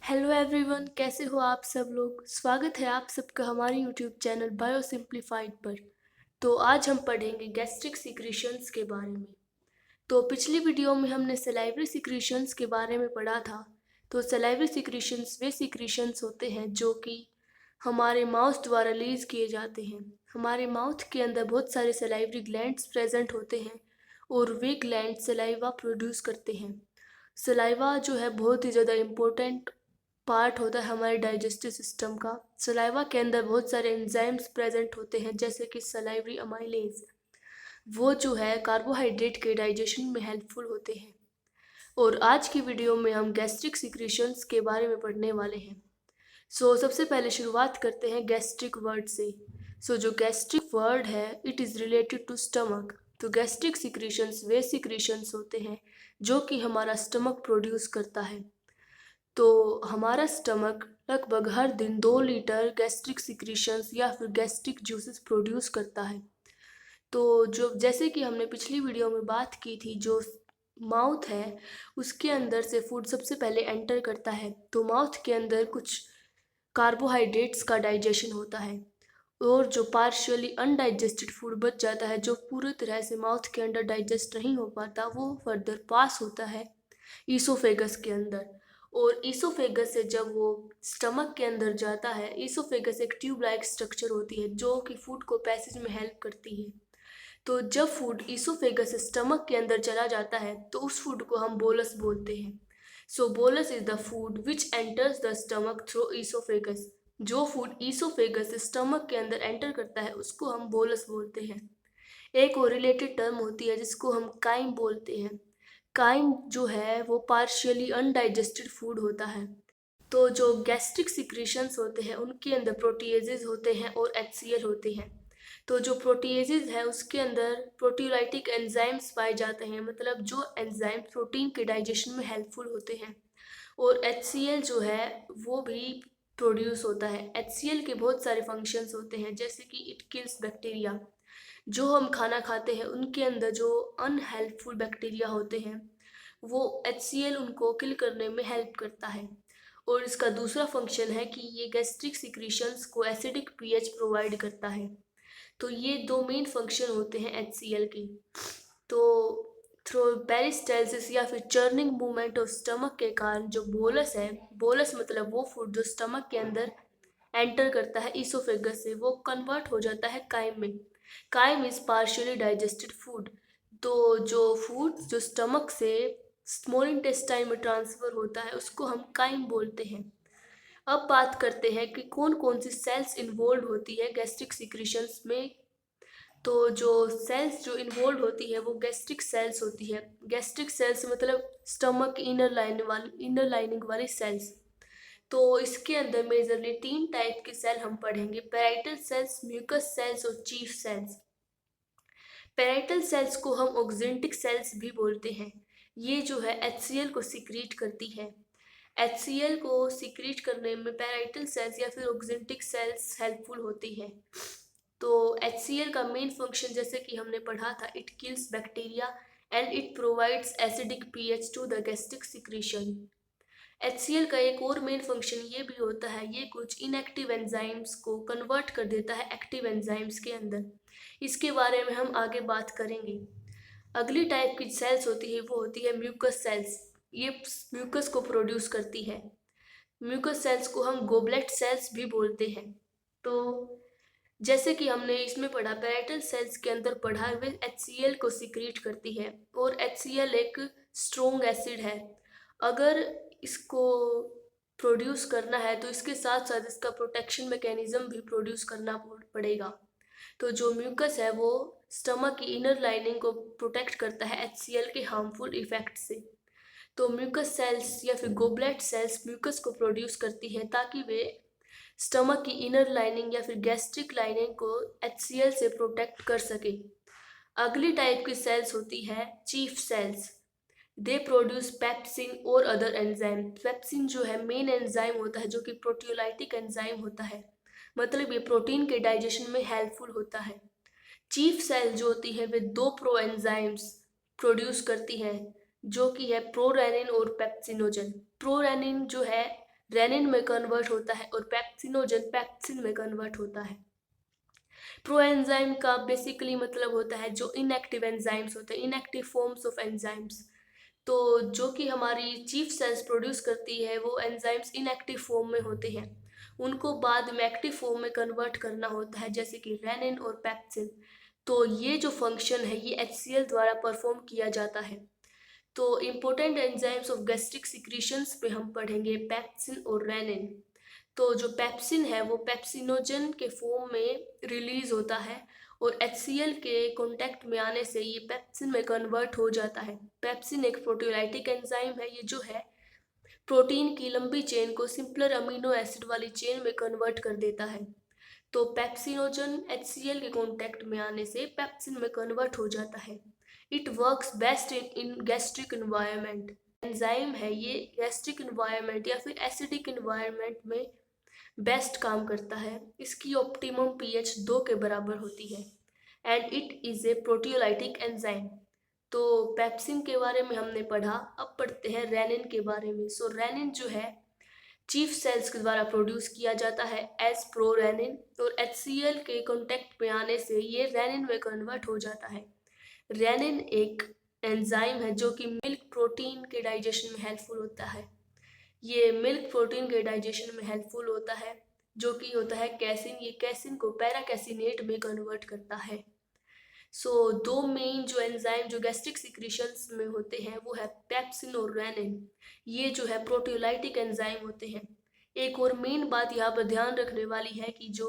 Hello everyone, कैसे हो आप सब लोग। स्वागत है आप सबका हमारे यूट्यूब चैनल बायो सिंप्लीफाइड पर। तो आज हम पढ़ेंगे गैस्ट्रिक सिक्रीशंस के बारे में। तो पिछली वीडियो में हमने सलाइवरी सिक्रीशंस के बारे में पढ़ा था। तो सलाइवरी सिक्रीशंस वे सिक्रीशंस होते हैं जो कि हमारे माउथ द्वारा रिलीज किए जाते हैं। हमारे माउथ के अंदर बहुत सारे सलाइवरी ग्लैंड्स प्रेजेंट होते हैं और वे ग्लैंड सलाइवा प्रोड्यूस करते हैं। सलाइवा जो है बहुत ही ज़्यादा इम्पोर्टेंट पार्ट होता है हमारे डाइजेस्टिव सिस्टम का। सलाइवा के अंदर बहुत सारे एंजाइम्स प्रेजेंट होते हैं जैसे कि सलाइवरी अमाइलेज। वो जो है कार्बोहाइड्रेट के डाइजेशन में हेल्पफुल होते हैं। और आज की वीडियो में हम गैस्ट्रिक सिक्रीशंस के बारे में पढ़ने वाले हैं। सबसे पहले शुरुआत करते हैं गैस्ट्रिक वर्ड से। जो गैस्ट्रिक वर्ड है it is related to stomach. तो गैस्ट्रिक सिक्रीशंस वे सिक्रीशंस होते हैं जो कि हमारा स्टमक प्रोड्यूस करता है। तो हमारा स्टमक लगभग हर दिन 2 लीटर गैस्ट्रिक सिक्रीशंस या फिर गैस्ट्रिक जूसेस प्रोड्यूस करता है। तो जो जैसे कि हमने पिछली वीडियो में बात की थी, जो माउथ है उसके अंदर से फूड सबसे पहले एंटर करता है। तो माउथ के अंदर कुछ कार्बोहाइड्रेट्स का डाइजेशन होता है और जो पार्शियली अनडाइजेस्टेड फूड बच जाता है, जो पूरी तरह से माउथ के अंदर डाइजेस्ट नहीं हो पाता, वो फर्दर पास होता है ईसोफेगस के अंदर। और ईसोफेगस से जब वो स्टमक के अंदर जाता है, ईसोफेगस एक ट्यूब लाइक स्ट्रक्चर होती है जो कि फूड को पैसेज में हेल्प करती है। तो जब फूड ईसोफेगस से स्टमक के अंदर चला जाता है तो उस फूड को हम बोलस बोलते हैं। Bolus is the food which enters the stomach through oesophagus. जो फूड ईसोफेगस से स्टमक के अंदर एंटर करता है उसको हम बोलस बोलते हैं। एक और रिलेटेड टर्म होती है जिसको हम काइम बोलते हैं। काइम जो है वो पार्शियली अनडाइजेस्टेड फूड होता है। तो जो गैस्ट्रिक सिक्रीशंस होते हैं उनके अंदर प्रोटीएजेज होते हैं और एचसीएल होते हैं। तो जो प्रोटीएजेज है उसके अंदर प्रोटीयोलाइटिक एंजाइम्स पाए जाते हैं, मतलब जो एंजाइम प्रोटीन के डाइजेशन में हेल्पफुल होते हैं। और एचसीएल जो है वो भी प्रोड्यूस होता है। एचसीएल के बहुत सारे फंक्शंस होते हैं जैसे कि इट किल्स बैक्टीरिया। जो हम खाना खाते हैं उनके अंदर जो अनहेल्पफुल बैक्टीरिया होते हैं वो एचसीएल उनको किल करने में हेल्प करता है। और इसका दूसरा फंक्शन है कि ये गैस्ट्रिक सिक्रीशंस को एसिडिक पीएच प्रोवाइड करता है। तो ये दो मेन फंक्शन होते हैं एचसीएल के। तो थ्रो पेरिस्टालसिस या फिर चर्निंग मूवमेंट ऑफ स्टमक के कारण जो बोलस है, बोलस मतलब वो फूड जो स्टमक के अंदर एंटर करता है ईसोफेगस से, वो कन्वर्ट हो जाता है काइम में। Chyme is partially digested food. तो जो फूड जो स्टमक से स्मॉल इंटेस्टाइन में ट्रांसफर होता है उसको हम काइम बोलते हैं। अब बात करते हैं कि कौन कौन सी सेल्स इन्वॉल्व होती है गैस्ट्रिक सिक्रीशंस में। तो जो सेल्स जो इन्वॉल्व होती है वो गैस्ट्रिक सेल्स होती है। गैस्ट्रिक सेल्स मतलब स्टमक की इनर लाइनिंग वाली सेल्स। तो इसके अंदर मेजरली 3 टाइप के सेल हम पढ़ेंगे: पैराइटल सेल्स, म्यूकस सेल्स और चीफ सेल्स। पैराइटल सेल्स को हम ऑक्जेंटिक सेल्स भी बोलते हैं। ये जो है एचसीएल को सिक्रीट करती है। एचसीएल को सिक्रीट करने में पैराइटल सेल्स या फिर ऑक्जेंटिक सेल्स हेल्पफुल होती है। तो एचसीएल का मेन फंक्शन जैसे कि हमने पढ़ा था, it kills bacteria and it provides acidic pH to the gastric secretion. HCl का एक और मेन फंक्शन ये भी होता है, ये कुछ इनएक्टिव एंजाइम्स को कन्वर्ट कर देता है एक्टिव एंजाइम्स के अंदर। इसके बारे में हम आगे बात करेंगे। अगली टाइप की सेल्स होती है वो होती है म्यूकस सेल्स। ये म्यूकस को प्रोड्यूस करती है। म्यूकस सेल्स को हम गोबलेट सेल्स भी बोलते हैं। तो जैसे कि हमने इसमें पढ़ा, पैराइटल सेल्स के अंदर पढ़ा, वे एचसीएल को सिक्रीट करती है और एचसीएल एक स्ट्रॉन्ग एसिड है। अगर इसको प्रोड्यूस करना है तो इसके साथ साथ इसका प्रोटेक्शन मैकेनिज्म भी प्रोड्यूस करना पड़ेगा। तो जो म्यूकस है वो स्टमक की इनर लाइनिंग को प्रोटेक्ट करता है एचसीएल के हार्मफुल इफेक्ट से। तो म्यूकस सेल्स या फिर गोबलेट सेल्स म्यूकस को प्रोड्यूस करती है ताकि वे स्टमक की इनर लाइनिंग या फिर गैस्ट्रिक लाइनिंग को एचसीएल से प्रोटेक्ट कर सके। अगली टाइप की सेल्स होती है chief cells. They produce pepsin और अदर एंजाइम। पेप्सिन जो है मेन एंजाइम होता है जो कि प्रोटियोलाइटिक एंजाइम होता है, मतलब ये प्रोटीन के डाइजेशन में हेल्पफुल होता है। चीफ सेल जो होती है वे दो प्रो एंजाइम्स प्रोड्यूस करती हैं जो कि है प्रोरेनिन और पेप्सिनोजन। प्रोरेनिन जो है रेनिन में कन्वर्ट होता है और पेप्सिनोजन पेप्सिन में कन्वर्ट होता है। प्रो एंजाइम का बेसिकली मतलब होता है जो इनएक्टिव एंजाइम्स होते हैं, इनएक्टिव फॉर्म्स ऑफ एंजाइम्स। तो जो कि हमारी चीफ सेल्स प्रोड्यूस करती है वो एंजाइम्स इनएक्टिव फॉर्म में होते हैं, उनको बाद में एक्टिव फॉर्म में कन्वर्ट करना होता है, जैसे कि रेनिन और पेप्सिन। तो ये जो फंक्शन है ये HCl द्वारा परफॉर्म किया जाता है। तो important enzymes of gastric secretions पे हम पढ़ेंगे पेप्सिन और रेनिन। तो जो पेप्सिन है वो पेप्सिनोजन के फॉर्म में रिलीज होता है और HCl के कांटेक्ट में आने से ये पेप्सिन में कन्वर्ट हो जाता है। पेप्सिन एक प्रोटीओलाइटिक एंजाइम है, ये जो है प्रोटीन की लंबी चेन को सिंपलर अमीनो एसिड वाली चेन में कन्वर्ट कर देता है। तो पेप्सिनोजन HCl के कांटेक्ट में आने से पेप्सिन में कन्वर्ट हो जाता है। It works best in gastric environment. Enzyme है ये गैस्ट्रिक एनवायरनमेंट या फिर एसिडिक एनवायरनमेंट में बेस्ट काम करता है। इसकी ऑप्टिमम pH 2 के बराबर होती है and it is a proteolytic enzyme. तो पेप्सिन के बारे में हमने पढ़ा, अब पढ़ते हैं रेनिन के बारे में। सो रेनिन जो है चीफ सेल्स के द्वारा प्रोड्यूस किया जाता है एज प्रोरेनिन और HCl के कांटेक्ट में आने से ये रेनिन में कन्वर्ट हो जाता है। रेनिन एक एंजाइम है जो कि मिल्क प्रोटीन के डाइजेशन में हेल्पफुल होता है। ये मिल्क प्रोटीन के डाइजेशन में हेल्पफुल होता है, जो कि होता है कैसिन। ये कैसिन को पैराकैसिनेट में कन्वर्ट करता है। सो दो मेन जो एंजाइम जो गैस्ट्रिक सिक्रीशंस में होते हैं वो है पेप्सिन और रेनिन। ये जो है प्रोटीओलाइटिक एंजाइम होते हैं। एक और मेन बात यहाँ पर ध्यान रखने वाली है कि जो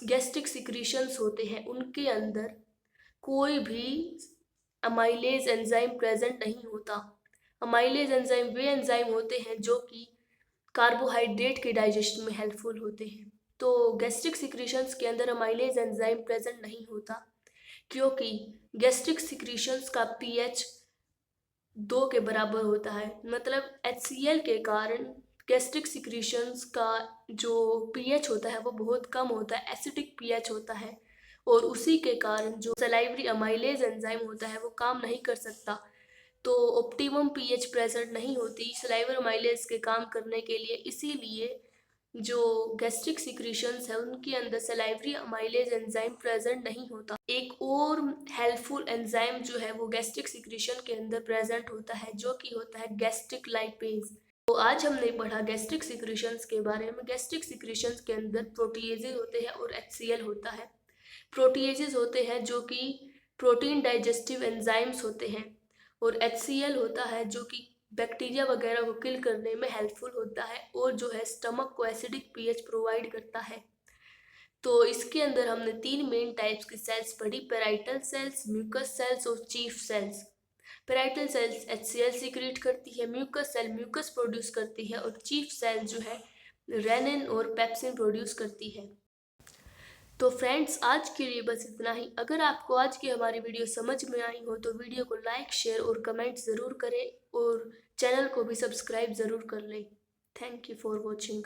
गैस्ट्रिक सिक्रीशंस होते हैं उनके अंदर कोई भी अमाइलेज एंजाइम प्रेजेंट नहीं होता। अमाइलेज एंजाइम वे एंजाइम होते हैं जो कि कार्बोहाइड्रेट के डाइजेशन में हेल्पफुल होते हैं। तो गैस्ट्रिक सिक्रीशंस के अंदर अमाइलेज एंजाइम प्रेजेंट नहीं होता क्योंकि गैस्ट्रिक सिक्रीशंस का pH 2 के बराबर होता है। मतलब HCl के कारण गैस्ट्रिक सिक्रीशंस का जो pH होता है वो बहुत कम होता है, एसिडिक pH होता है और उसी के कारण जो सलाइवरी अमाइलेज एंजाइम होता है वो काम नहीं कर सकता। तो ऑप्टिमम pH प्रेजेंट नहीं होती सलाइवर अमाइलेज के काम करने के लिए, इसीलिए जो गैस्ट्रिक सिक्रीशंस है उनके अंदर सलाइवरी अमाइलेज एंजाइम प्रेजेंट नहीं होता। एक और हेल्पफुल एंजाइम जो है वो गैस्ट्रिक सिक्रीशन के अंदर प्रेजेंट होता है, जो कि होता है गैस्ट्रिक लाइपेज। तो आज हमने पढ़ा गैस्ट्रिक सिक्रीशंस के बारे में। गैस्ट्रिक सिक्रीशंस के अंदर प्रोटीएजेज होते हैं और HCl होता है। प्रोटीएजेज होते हैं जो कि प्रोटीन डाइजेस्टिव एंजाइम्स होते हैं और HCl होता है जो कि बैक्टीरिया वगैरह को किल करने में हेल्पफुल होता है और जो है स्टमक को एसिडिक pH प्रोवाइड करता है। तो इसके अंदर हमने 3 मेन टाइप्स की सेल्स पढ़ी, पेराइटल सेल्स, म्यूकस सेल्स और chief cells. Parietal cells HCl secrete करती है, म्यूकस सेल म्यूकस प्रोड्यूस करती है और चीफ सेल जो है रेनिन और पेप्सिन प्रोड्यूस करती है। तो फ्रेंड्स आज के लिए बस इतना ही। अगर आपको आज की हमारी वीडियो समझ में आई हो तो वीडियो को लाइक, शेयर और कमेंट ज़रूर करें और चैनल को भी सब्सक्राइब ज़रूर कर लें। Thank you for watching.